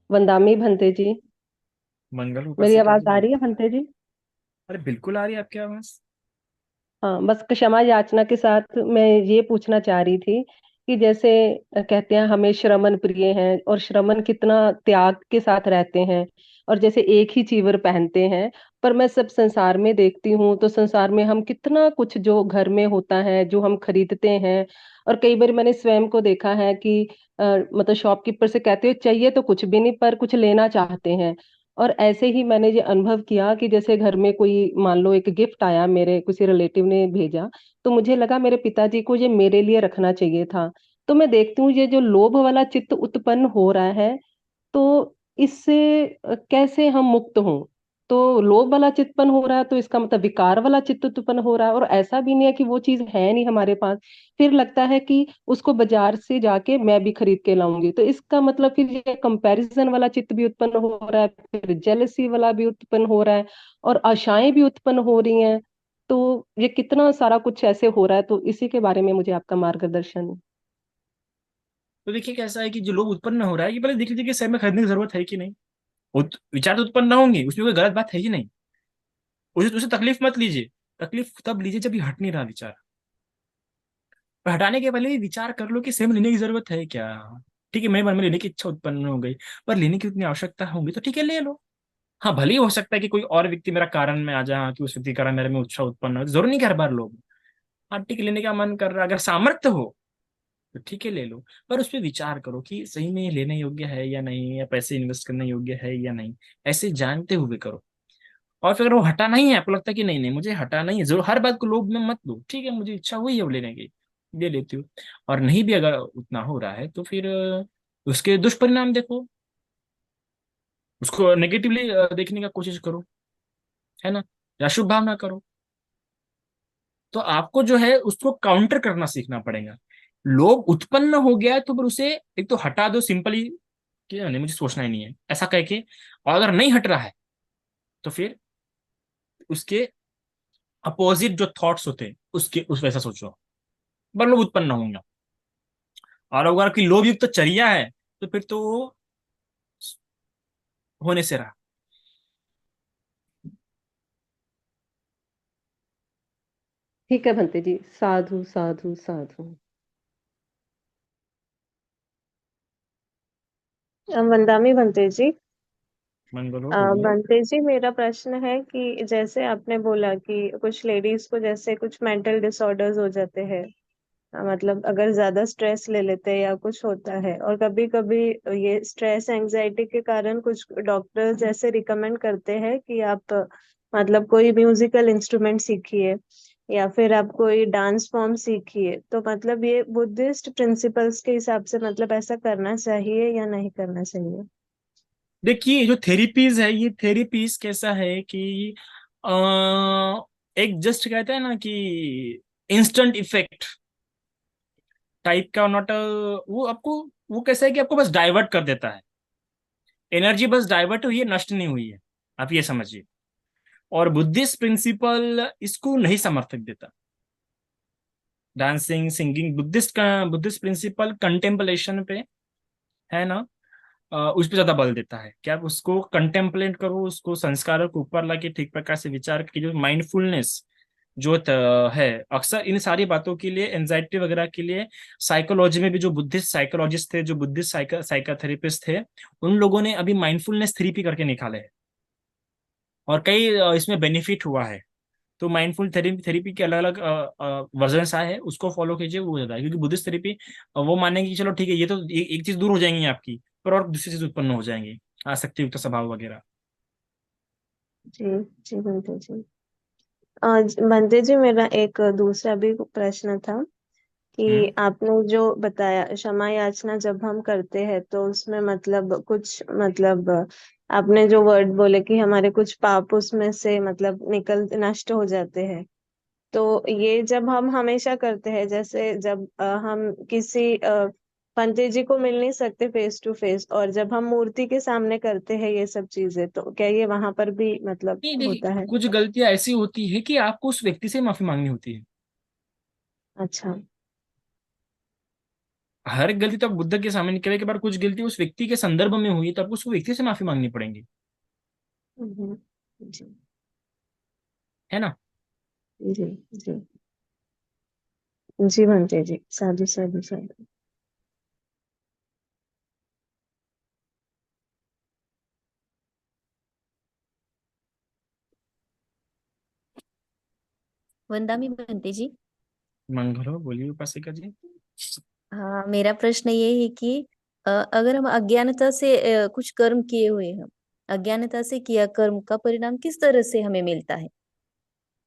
वंदामी भंते जी। मंगल मेरी उपासिका जी आवाज आ बोल। रही है भंते जी? अरे बिल्कुल आ रही है आपकी आवाज। हाँ, बस क्षमा याचना के साथ मैं ये पूछना चाह रही थी कि जैसे कहते हैं हमें श्रमण प्रिय हैं और श्रमण कितना त्याग के साथ रहते हैं, और जैसे एक ही चीवर पहनते हैं। पर मैं सब संसार में देखती हूँ तो संसार में हम कितना कुछ जो घर में होता है जो हम खरीदते हैं। और कई बार मैंने स्वयं को देखा है कि मतलब शॉपकीपर से कहते हो चाहिए तो कुछ भी नहीं पर कुछ लेना चाहते हैं। और ऐसे ही मैंने ये अनुभव किया कि जैसे घर में कोई मान लो एक गिफ्ट आया, मेरे किसी रिलेटिव ने भेजा, तो मुझे लगा मेरे पिताजी को ये मेरे लिए रखना चाहिए था। तो मैं देखती हूँ ये जो लोभ वाला चित्त उत्पन्न हो रहा है, तो इससे कैसे हम मुक्त हों? तो लोभ वाला चित्तपन हो रहा है तो इसका मतलब विकार वाला चित्त उत्पन्न हो रहा है, और ऐसा भी नहीं है कि वो चीज है नहीं हमारे पास। फिर लगता है कि उसको बाजार से जाके मैं भी खरीद के लाऊंगी, तो इसका मतलब फिर ये कंपैरिजन वाला चित्त भी उत्पन्न हो रहा है, फिर जेलसी वाला भी उत्पन्न हो रहा है, और आशाएं भी उत्पन्न हो रही हैं। तो ये कितना सारा कुछ ऐसे हो रहा है, तो इसी के बारे में मुझे आपका मार्गदर्शन। तो देखिए कैसा है कि जो लोग उत्पन्न हो रहा है, ये पहले देख लीजिए कि शहर में खरीदने की जरूरत है कि नहीं। विचार तो उत्पन्न ना होंगे, उसमें कोई गलत बात है ही नहीं। उसे उसे तकलीफ मत लीजिए। तकलीफ तब लीजिए जब ये हट नहीं रहा विचार। पर हटाने के पहले भी विचार कर लो कि सेम लेने की जरूरत है क्या। ठीक है, मेरे मन में लेने की इच्छा उत्पन्न हो गई, पर लेने की उतनी आवश्यकता होगी तो ठीक है ले लो। हाँ, भले ही हो सकता है कि कोई और व्यक्ति मेरा कारण में आ जाए, हाँ, कि उस व्यक्ति के कारण मेरे में उत्साह उत्पन्न हो, जरूर नहीं कि हर बार लोग। हाँ ठीक है, लेने का मन कर रहा है, अगर सामर्थ्य हो तो ठीक है ले लो। पर उस पर विचार करो कि सही में ये लेने योग्य है या नहीं, या पैसे इन्वेस्ट करने योग्य है या नहीं। ऐसे जानते हुए करो। और फिर अगर वो हटा नहीं है, आपको लगता है कि नहीं नहीं मुझे हटा नहीं है, जरूर हर बात को लोभ में मत लो। ठीक है, मुझे इच्छा हुई है वो लेने की, ले लेती हूँ। और नहीं भी अगर उतना हो रहा है तो फिर उसके दुष्परिणाम देखो, उसको नेगेटिवली देखने का कोशिश करो, है ना, या शुभ भावना करो। तो आपको जो है उसको काउंटर करना सीखना पड़ेगा। लोभ उत्पन्न हो गया है तो फिर उसे एक तो हटा दो सिंपली, कि नहीं मुझे सोचना ही नहीं है ऐसा कह के। और अगर नहीं हट रहा है तो फिर उसके अपोजिट जो थॉट्स होते हैं उसके उस वैसा सोचो, पर लोभ उत्पन्न होंगे। और अगर की लोभ युक्त चर्या है तो फिर तो वो होने से रहा। ठीक है भंते जी, साधु साधु साधु। वंदामी बनते जी। मंगलो बोलिए। बनते जी, मेरा प्रश्न है कि जैसे आपने बोला कि कुछ लेडीज को जैसे कुछ मेंटल डिसऑर्डर्स हो जाते हैं, मतलब अगर ज्यादा स्ट्रेस ले लेते हैं या कुछ होता है, और कभी कभी ये स्ट्रेस एंजाइटी के कारण कुछ डॉक्टर्स जैसे रिकमेंड करते हैं कि आप मतलब कोई म्यूजिकल इंस्ट्रूमेंट सीखिए या फिर आप कोई डांस फॉर्म सीखिए, तो मतलब ये बुद्धिस्ट प्रिंसिपल्स के हिसाब से मतलब ऐसा करना चाहिए या नहीं करना चाहिए? देखिए जो थेरेपीज है, ये थेरेपीज कैसा है कि अ, एक जस्ट कहते हैं ना कि इंस्टेंट इफेक्ट टाइप का नॉट, वो आपको, वो कैसा है कि आपको बस डाइवर्ट कर देता है। एनर्जी बस डाइवर्ट हुई है, नष्ट नहीं हुई है। आप ये समझिए। और बुद्धिस्ट प्रिंसिपल इसको नहीं समर्थक देता। डांसिंग सिंगिंग बुद्धिस्ट का, बुद्धिस्ट प्रिंसिपल कंटेम्पलेशन पे, है ना, उस पर ज्यादा बल देता है कि आप उसको कंटेम्पलेट करो, उसको संस्कारों के ऊपर लाके ठीक प्रकार से विचार की जो माइंडफुलनेस जो है। अक्सर इन सारी बातों के लिए, एंजाइटी वगैरह के लिए, साइकोलॉजी में भी जो बुद्धिस्ट साइकोलॉजिस्ट थे, जो बुद्धिस्ट साइकोथेरेपिस्ट थे, उन लोगों ने अभी माइंडफुलनेस थेरेपी करके निकाले हैं। और कई इसमें बेनिफिट हुआ है। तो माइंडफुल थेरेपी थेरेपी के अलग अलग वर्जन आए हैं, उसको फॉलो कीजिए, वो ज्यादा है। क्योंकि बुद्धिस्ट थेरेपी वो मानेंगे कि चलो ठीक है, ये तो एक चीज दूर हो जाएंगी आपकी, पर और दूसरी चीज उत्पन्न हो जाएंगी, आसक्ति युक्त स्वभाव वगैरह। जी। जी बनते जी। बनते जी, मेरा एक दूसरा भी प्रश्न था कि हम्म। आपने जो बताया क्षमा याचना जब हम करते हैं तो उसमें मतलब कुछ मतलब आपने जो वर्ड बोले कि हमारे कुछ पाप उसमें से मतलब निकल नष्ट हो जाते हैं, तो ये जब हम हमेशा करते हैं, जैसे जब हम किसी पंडित जी को मिल नहीं सकते फेस टू फेस, और जब हम मूर्ति के सामने करते हैं ये सब चीजें, तो क्या ये वहां पर भी मतलब नहीं देखिए, होता है? कुछ गलतियां ऐसी होती है कि आपको उस व्यक्ति से माफी मांगनी होती है। अच्छा। हर गलती तो आप बुद्ध के सामने निकले के बाद कुछ गलती उस व्यक्ति के संदर्भ में हुई तो आपको उस व्यक्ति से माफी मांगनी पड़ेगी, हम्म, जी है ना। जी जी जी बनते जी, साधु साधु साधु। वंदामी बनते जी। मंगल हो, बोलिए उपासिका जी। हाँ, मेरा प्रश्न ये है कि अगर हम अज्ञानता से कुछ कर्म किए हुए हैं, अज्ञानता से किया कर्म का परिणाम किस तरह से हमें मिलता है?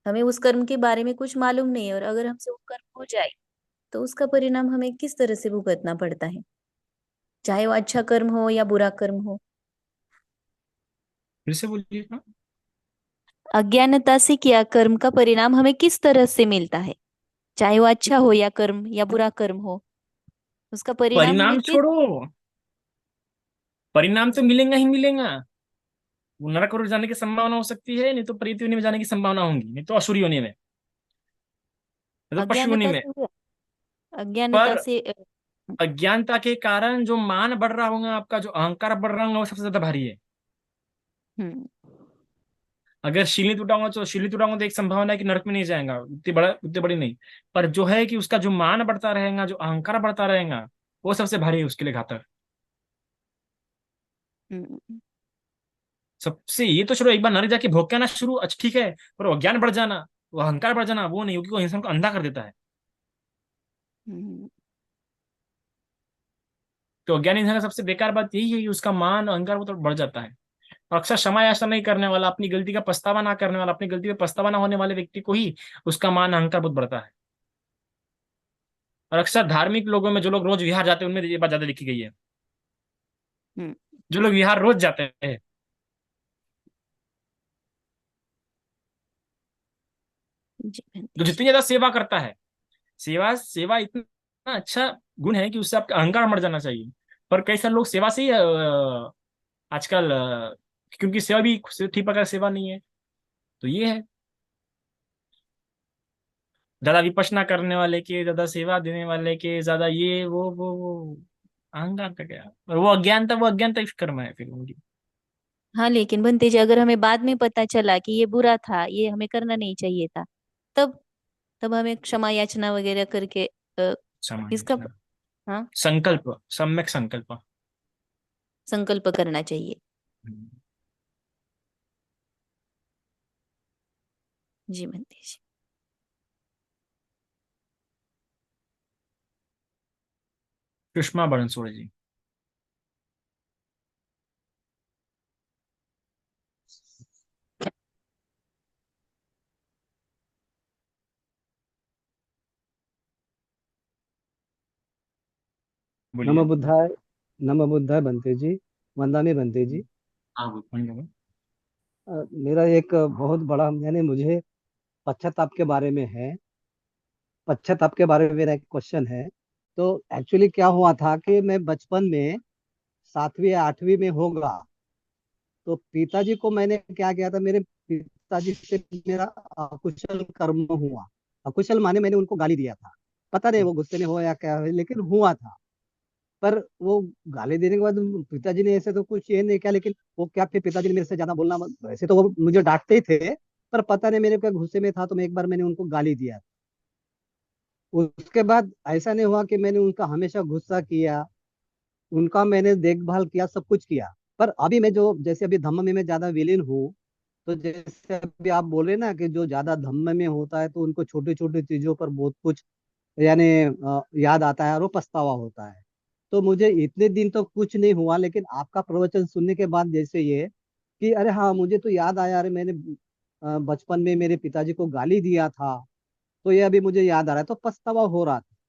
हमें उस कर्म के बारे में कुछ मालूम नहीं है और अगर हमसे वो कर्म हो जाए तो उसका परिणाम हमें किस तरह से भुगतना पड़ता है, चाहे वो अच्छा कर्म हो या बुरा कर्म हो? फिर से बोलिए ना। अज्ञानता से किया कर्म का परिणाम हमें किस तरह से मिलता है, चाहे वो अच्छा हो या कर्म या बुरा कर्म हो, उसका परिणाम हमें परिणाम किस। छोड़ो, परिणाम तो मिलेगा ही मिलेगा। वो नरक और जाने की संभावना हो सकती है, नहीं तो प्रीति योनि में जाने की संभावना होगी, नहीं तो असुर योनि में, नहीं तो पशु योनि अज्ञानता में। से हुआ, अज्ञानता पर से अज्ञानता के कारण जो मान बढ़ रहा होगा, आपका जो अहंकार बढ़ रहा होगा, वो सबसे ज्यादा भारी है। हम्म अगर शीली टूटाऊंगा तो शीली टूटाऊंगा तो एक संभावना है कि नरक में नहीं जाएगा, उतनी बड़ी नहीं। पर जो है कि उसका जो मान बढ़ता रहेगा, जो अहंकार बढ़ता रहेगा, वो सबसे भारी है उसके लिए घातक। हम्म सबसे ये तो छोड़ो, एक बार नरक जाके भोग के आना शुरू, अच्छा ठीक है, पर वो ज्ञान बढ़ जाना, वो अहंकार बढ़ जाना, वो नहीं, क्योंकि वो इंसान को अंधा कर देता है। हम्म तो अज्ञानी इंसान का सबसे बेकार बात यही है कि उसका मान अहंकार वो तो बढ़ जाता है। और अक्सर क्षमा याचना नहीं करने वाला, अपनी गलती का पछतावा ना करने वाला, अपनी गलती पे पछतावा ना होने वाले व्यक्ति को ही उसका मान अहंकार बहुत बढ़ता है। और अक्सर धार्मिक लोगों में जो लोग रोज विहार जाते हैं, उनमें ये बात ज्यादा लिखी गई है। हम्म, जो लोग विहार रोज जाते हैं, जी जो बहनती जी। जितनी ज्यादा सेवा करता है, सेवा सेवा इतना अच्छा गुण है कि उससे आपका अहंकार मर जाना चाहिए। पर कई सारे लोग सेवा से ही आजकल क्योंकि सेवा भी ठीक प्रकार सेवा नहीं है, तो ये है। ज्यादा विपश्यना करने वाले के, ज्यादा सेवा देने वाले के, ज्यादा ये वो अहंकार का क्या, और वो अज्ञानता इस कर्म है फिर उनकी। हाँ, लेकिन बनते जी अगर हमें बाद में पता चला कि ये बुरा था, ये हमें करना नहीं चाहिए था, तब तब हमें क्षमा याचना वगैरह करके इसका समायोजना, हाँ संकल्प, सम्यक संकल्प। संकल्प करना चाहिए। जी बनते जी। सुषमा बनसोड़ जी। नमो बोलिए। बुद्धाय। नमो बुद्धाय बनते जी। वंदना बनते जी। हाँ बोलिए। मेरा एक बहुत बड़ा यानी मुझे पश्चाताप के बारे में है। पश्चाताप के बारे में मेरा एक क्वेश्चन है। तो एक्चुअली क्या हुआ था कि मैं बचपन में 7वीं या 8वीं में होगा, तो पिताजी को मैंने क्या किया था, मेरे पिताजी से मेरा अकुशल कर्म हुआ। अकुशल माने मैंने उनको गाली दिया था। पता नहीं वो गुस्से में हुआ या क्या है, लेकिन हुआ था। पर वो गाली देने के बाद पिताजी ने ऐसे तो कुछ ये नहीं किया, लेकिन वो क्या, फिर पिताजी ने मेरे से ज्यादा बोलना, वैसे तो वो मुझे डांटते ही थे, पर पता नहीं मेरे क्या गुस्से में था, तो मैं एक बार मैंने उनको गाली दिया। उसके बाद ऐसा नहीं हुआ कि मैंने उनका हमेशा गुस्सा किया, उनका मैंने देखभाल किया, सब कुछ किया। पर अभी मैं जो जैसे अभी धम्म में मैं ज्यादा विलीन हूँ, तो जैसे अभी आप बोल रहे हैं ना कि जो ज्यादा धम्म में होता है तो उनको छोटी छोटी चीजों पर बहुत कुछ यानी याद आता है और वो पछतावा होता है। तो मुझे इतने दिन तो कुछ नहीं हुआ, लेकिन आपका प्रवचन सुनने के बाद जैसे ये कि अरे हाँ, मुझे तो याद आया, अरे मैंने बचपन में मेरे पिताजी को गाली दिया था, तो ये अभी मुझे याद आ रहा है, तो पछतावा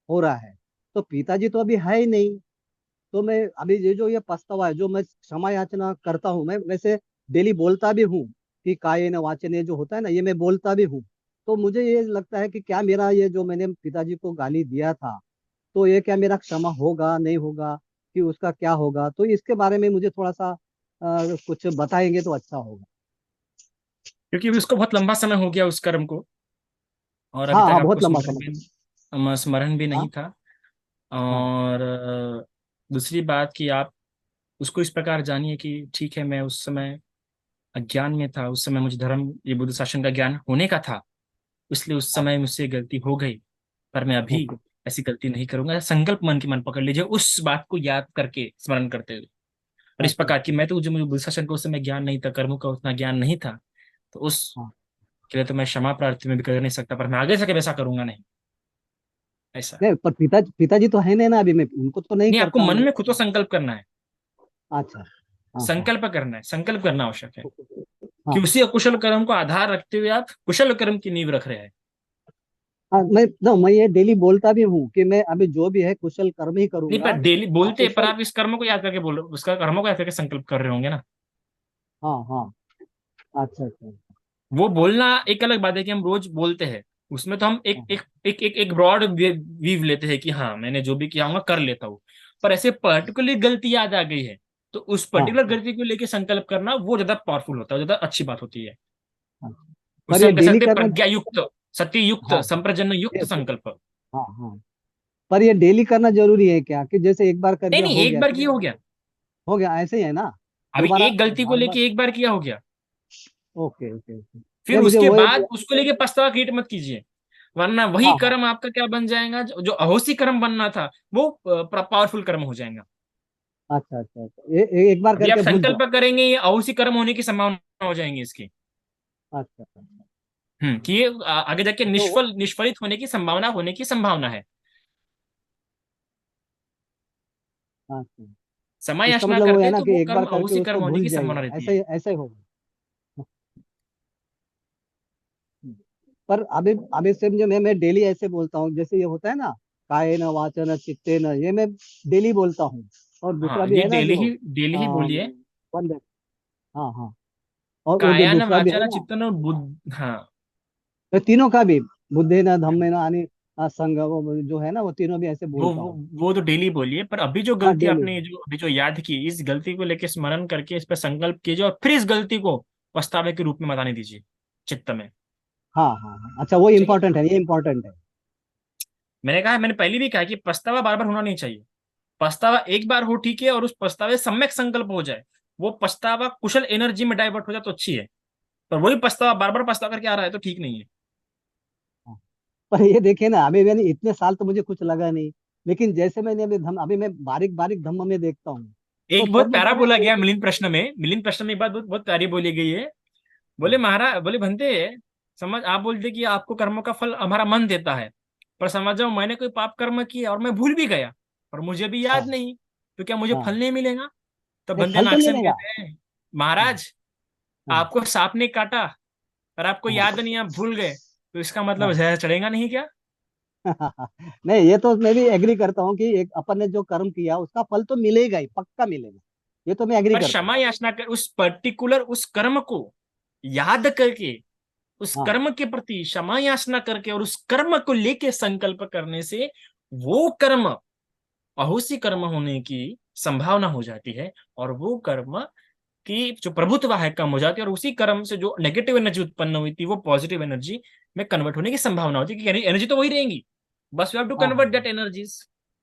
हो रहा है। तो पिताजी तो अभी है ही नहीं। तो मैं अभी ये जो ये पछतावा है, जो मैं क्षमा याचना करता हूँ, मैं वैसे डेली बोलता भी हूँ कि कायेन वाचन, ये जो होता है ना, ये मैं बोलता भी हूँ। तो मुझे ये लगता है कि क्या मेरा ये जो मैंने पिताजी को गाली दिया था, तो ये क्या मेरा क्षमा होगा नहीं होगा, कि उसका क्या होगा, तो इसके बारे में मुझे थोड़ा सा कुछ बताएंगे तो अच्छा होगा। क्योंकि अभी उसको बहुत लंबा समय हो गया उस कर्म को, और अभी हाँ तक हाँ, आपको बहुत लंबा स्मरण समय। भी स्मरण भी नहीं हाँ था। हाँ और दूसरी बात कि आप उसको इस प्रकार जानिए कि ठीक है, मैं उस समय अज्ञान में था, उस समय मुझे धर्म, ये बुद्ध शासन का ज्ञान होने का था, इसलिए उस हाँ। समय मुझसे गलती हो गई, पर मैं अभी ओके। ऐसी गलती नहीं करूंगा। संकल्प मन की मन पकड़ लीजिए, उस बात को याद करके स्मरण करते हुए। और इस अच्छा। प्रकार की मैं तो, जो मुझे बुद्ध शासन का उस समय ज्ञान नहीं था, कर्मों का उतना ज्ञान नहीं था, तो उस हाँ। के लिए तो मैं क्षमा प्रार्थी में भी कर नहीं सकता, पर मैं आगे से कभी ऐसा करूंगा नहीं, ऐसा। नहीं, पर पिताजी तो है नहीं ना अभी, मैं उनको तो नहीं नहीं, आपको करता मन हूँ। में खुद को संकल्प करना है, अच्छा। हाँ हाँ। संकल्प करना है, संकल्प करना आवश्यक है कि हाँ उसी अकुशल कर्म को आधार रखते हुए आप कुशल कर्म की नींव रख रहे हैं। हाँ, मैं ये डेली बोलता भी हूँ कि मैं अभी जो भी है कुशल कर्म ही नहीं, पर करूंगा। डेली बोलते हैं, पर अकुशल। आप इस कर्म को याद करके बोलो, उसका कर्मों को याद करके संकल्प कर रहे होंगे ना। हाँ हाँ। अच्छा अच्छा। वो बोलना एक अलग बात है कि हम रोज बोलते हैं, उसमें तो हम एक हाँ एक एक एक, एक ब्रॉड व्यू लेते हैं कि हाँ, मैंने जो भी किया होगा कर लेता हूँ। पर ऐसे पर्टिकुलर गलती याद आ गई है, तो उस हाँ पर्टिकुलर हाँ। गलती को लेके संकल्प करना वो ज्यादा पावरफुल होता है, ज्यादा अच्छी बात होती है। हाँ। पर उससे ये हम कह डेली सकते हैं करना। प्रज्ञा युक्त, सत्य युक्त, हाँ संप्रजन युक्त ये संकल्प। हाँ हाँ। पर ये डेली करना जरूरी है क्या, कि जैसे एक बार कर नहीं दिया नहीं, हो एक गया बार फिर किया हो गया। हो गया, ऐसे ही है ना? अभी दोबारा एक गलती को बार बार। लेके एक बार किया हो गया, ओके ओके ओके। फिर नहीं मुझे उसके वो बाद उसको लेके पछतावा क्रिएट मत कीजिए, वरना वही हाँ हाँ। कर्म आपका क्या बन जाएगा, जो अहोसी कर्म बनना था वो पावरफुल कर्म हो जाएगा। अच्छा अच्छा अच्छा, एक बार अभी आप करके भूल संकल्प जाओ। करेंगे, ये अहोसी कर्म होने की संभावना हो जाएंगी इसकी। अच्छा अच्छा। कि ये आगे जाके तो निष्फलित होने की संभावना, है। अच्छा, समय इसका याचना मतलब वो है करते ना तो कि वो एक कर्म बार करके अहोसी उसको कर्म होने भूल की जाइए, संभावना रहती ऐसे है। ही ऐसे ही होगा। पर अभी अभी से जो मैं डेली ऐसे बोलता हूँ, जैसे ये होता है ना, कायेन वाचन चित्तेन, ये मैं डेली बोलता हूँ। और दूसरा हाँ, भी ये है ना जो डेली ही बोलिए। बंद। हाँ हाँ। और वो जो कायान दूसरा भी है वाचाला ना, चित्तन और बुद्ध, हाँ। तो तीनों का भी, बुद्धेन धम्मेन अनि संग, वो जो है ना, वो तीनों भी ऐसे वो बोलता वो हूँ। वो तो डेली बोलिए, पर अभी जो हाँ गलती डेली। आपने जो अभी जो याद की, इस गलती को लेके स्मरण करके इस पर संकल्प कीजिए, और फिर इस गलती को पछतावे के रूप में मत आने दीजिए चित्त में। हाँ हाँ हाँ, अच्छा वो ठीक है। इम्पोर्टेंट है, ये इम्पोर्टेंट है। मैंने पहले भी कहा कि पछतावा बार बार होना नहीं चाहिए। पछतावा एक बार हो ठीक है, और उस पछतावे सम्यक संकल्प हो जाए, वो पछतावा कुशल एनर्जी में डाइवर्ट हो जाए तो अच्छी है। पर वही पछतावा बार बार पछता करके आ रहा है तो ठीक नहीं है। हाँ। पर ये देखिए ना, अभी मैंने इतने साल तो मुझे कुछ लगा नहीं, लेकिन जैसे मैंने अभी मैं बारीक बारीक धम्म में देखता हूँ, तो एक बहुत तब प्यारा मुझको ना बोला गया एक। मिलिंद प्रश्न में एक बात बहुत बहुत प्यारी बोली गई है। बोले महाराज, बोले भंते, समझ आप बोलते कि आपको कर्मों का फल हमारा मन देता है, पर समझ जाओ मैंने कोई पाप कर्म किया और मैं भूल भी गया, और मुझे भी याद हाँ नहीं, तो क्या मुझे फल हाँ। नहीं मिलेगा? तो नहीं, बंदे फल तो नागसेन मिलेगा। कहते हैं, हाँ महाराज, हाँ आपको सांप ने काटा पर आपको हाँ याद नहीं, आप भूल गए, तो इसका मतलब हाँ। जहर चढ़ेगा नहीं क्या? नहीं, ये तो मैं भी एग्री करता हूँ कि एक अपन ने जो कर्म किया उसका फल तो मिलेगा ही, पक्का मिलेगा। ये तो मैं एग्री पर करता हूँ। क्षमा याचना कर, उस पर्टिकुलर उस कर्म को याद करके, उस हाँ कर्म के प्रति क्षमा याचना करके, और उस कर्म को लेके संकल्प करने से वो कर्म अहोसी कर्म होने की संभावना हो जाती है, और वो कर्म की जो प्रभुत्व है कम हो जाती है, और उसी कर्म से जो नेगेटिव एनर्जी उत्पन्न हुई थी वो पॉजिटिव एनर्जी में कन्वर्ट होने की संभावना होती है, कि एनर्जी तो वही रहेंगी, बस यू हैव टू हाँ कन्वर्ट दैट हाँ। एनर्जीज।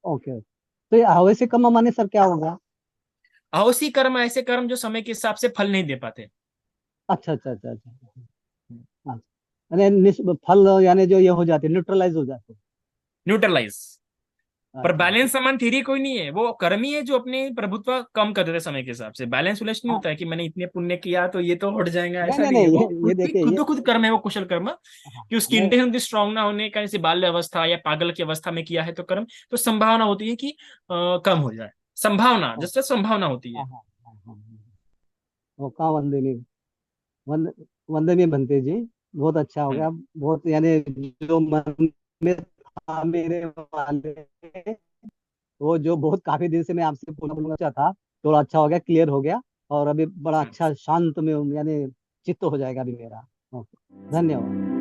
ओके। तो ये वैसे कर्म माने सर क्या होगा? अहोसी कर्म ऐसे कर्म जो समय के हिसाब से फल नहीं दे पाते। अच्छा अच्छा अच्छा अच्छा। हाँ। यानी फल यानी जो ये हो जाते, न्यूट्रलाइज हो जाते। न्यूट्रलाइज। पर अच्छा अच्छा। बैलेंस समान थ्योरी कोई नहीं है, वो कर्म ही है जो अपने प्रभुत्व कम कर देते हैं समय के हिसाब से। बैलेंस उलेंस नहीं हाँ। होता है कि मैंने इतने पुण्य किया तो ये तो हट जाएगा, नहीं ऐसा नहीं नहीं है। नहीं, वो ये देखिए खुद ये। ब खुद कर्म है, वो कुशल कर्म, हाँ कि उसकी मैं। इंटेंशन स्ट्रांग ना होने का, जैसे बाल्य अवस्था या पागल की अवस्था में किया है तो कर्म, तो संभावना होती है कि कम हो जाए, संभावना, हाँ जैसे संभावना होती है। हाँ हाँ हाँ हाँ, वो कहाँ वंदनीय, वंद वंदनीय बनते जी। बहुत अच्छा हो हम्म। गया, बहुत यानी जो मन में था मेरे वाले, वो जो बहुत काफी दिन से मैं आपसे पूछना बोलना चाहता था, थोड़ा अच्छा हो गया, क्लियर हो गया। और अभी बड़ा हम्म। अच्छा शांत में हूँ, यानी चित्त हो जाएगा अभी मेरा। ओके, धन्यवाद।